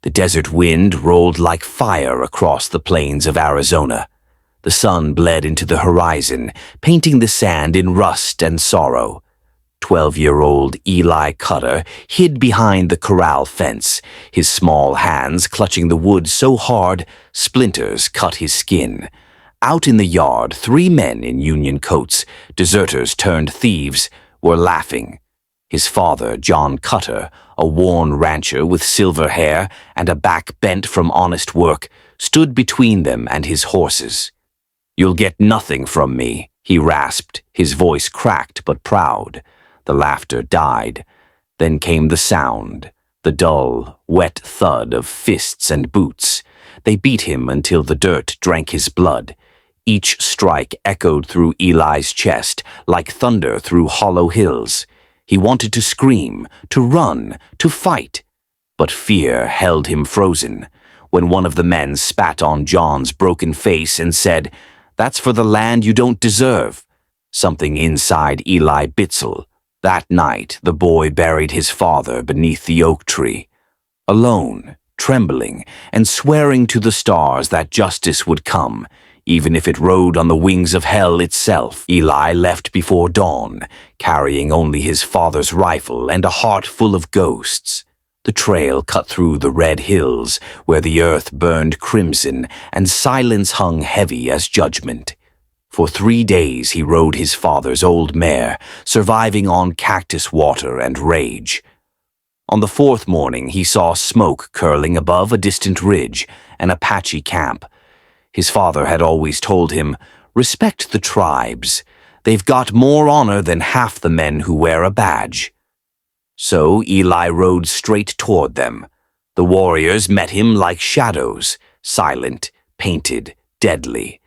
The desert wind rolled like fire across the plains of Arizona. The sun bled into the horizon, painting the sand in rust and sorrow. 12-year-old Eli Cutter hid behind the corral fence, his small hands clutching the wood so hard splinters cut his skin. Out in the yard, 3 men in Union coats, deserters turned thieves, were laughing. His father, John Cutter, a worn rancher with silver hair and a back bent from honest work, stood between them and his horses. "You'll get nothing from me," he rasped, his voice cracked but proud. The laughter died. Then came the sound, the dull, wet thud of fists and boots. They beat him until the dirt drank his blood. Each strike echoed through Eli's chest like thunder through hollow hills. He wanted to scream, to run, to fight. But fear held him frozen. When one of the men spat on John's broken face and said, "That's for the land you don't deserve," something inside Eli Bitzel. That night, the boy buried his father beneath the oak tree. Alone, trembling, and swearing to the stars that justice would come, even if it rode on the wings of hell itself. Eli left before dawn, carrying only his father's rifle and a heart full of ghosts. The trail cut through the red hills, where the earth burned crimson and silence hung heavy as judgment. For 3 days he rode his father's old mare, surviving on cactus water and rage. On the 4th morning he saw smoke curling above a distant ridge, an Apache camp. His father had always told him, "Respect the tribes. They've got more honor than half the men who wear a badge." So Eli rode straight toward them. The warriors met him like shadows, silent, painted, deadly.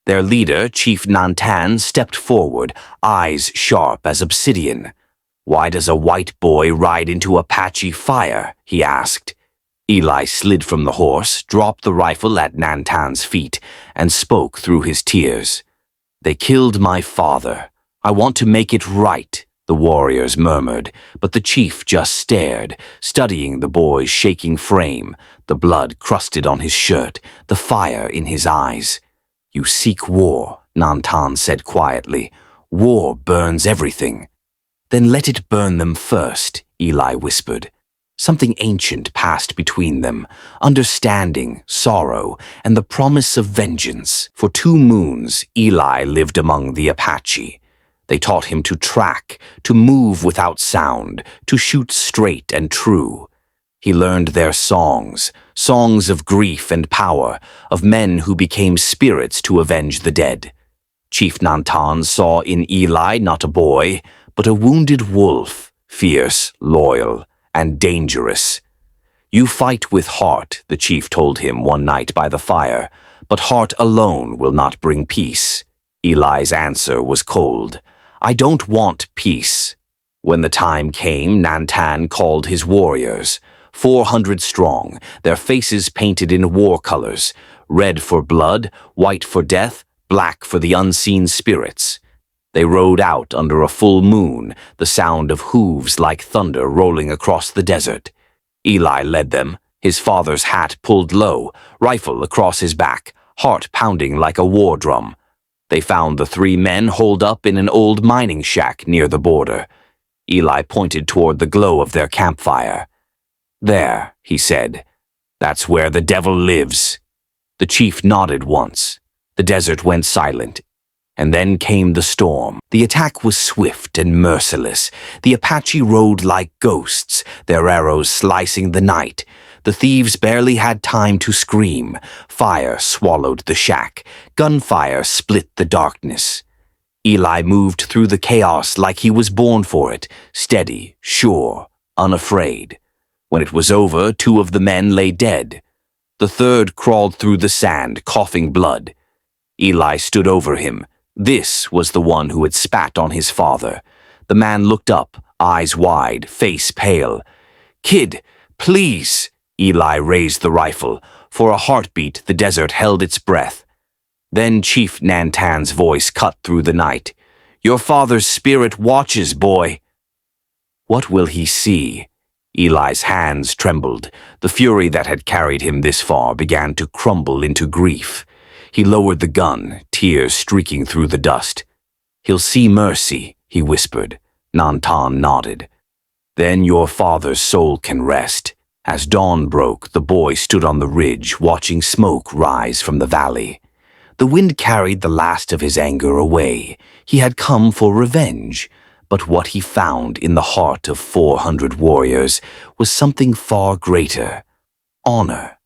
Their leader, Chief Nantan, stepped forward, eyes sharp as obsidian. "Why does a white boy ride into Apache fire?" he asked. Eli slid from the horse, dropped the rifle at Nantan's feet, and spoke through his tears. "They killed my father. I want to make it right," the warriors murmured, but the chief just stared, studying the boy's shaking frame, the blood crusted on his shirt, the fire in his eyes. "You seek war," Nantan said quietly. "War burns everything." "Then let it burn them first," Eli whispered. Something ancient passed between them, understanding, sorrow, and the promise of vengeance. For 2 moons, Eli lived among the Apache. They taught him to track, to move without sound, to shoot straight and true. He learned their songs, songs of grief and power, of men who became spirits to avenge the dead. Chief Nantan saw in Eli not a boy, but a wounded wolf, fierce, loyal, and dangerous. "You fight with heart," the chief told him one night by the fire, "but heart alone will not bring peace." Eli's answer was cold. "I don't want peace." When the time came, Nantan called his warriors. 400 strong, their faces painted in war colors, red for blood, white for death, black for the unseen spirits. They rode out under a full moon, the sound of hooves like thunder rolling across the desert. Eli led them, his father's hat pulled low, rifle across his back, heart pounding like a war drum. They found the 3 men holed up in an old mining shack near the border. Eli pointed toward the glow of their campfire. "There," he said. "That's where the devil lives." The chief nodded once. The desert went silent. And then came the storm. The attack was swift and merciless. The Apache rode like ghosts, their arrows slicing the night. The thieves barely had time to scream. Fire swallowed the shack. Gunfire split the darkness. Eli moved through the chaos like he was born for it, steady, sure, unafraid. When it was over, 2 of the men lay dead. The 3rd crawled through the sand, coughing blood. Eli stood over him. This was the one who had spat on his father. The man looked up, eyes wide, face pale. "Kid, please!" Eli raised the rifle. For a heartbeat, the desert held its breath. Then Chief Nantan's voice cut through the night. "Your father's spirit watches, boy." "What will he see?" Eli's hands trembled. The fury that had carried him this far began to crumble into grief. He lowered the gun, tears streaking through the dust. "He'll see mercy," he whispered. Nantan nodded. "Then your father's soul can rest." As dawn broke, the boy stood on the ridge, watching smoke rise from the valley. The wind carried the last of his anger away. He had come for revenge. But what he found in the heart of 400 warriors was something far greater: honor.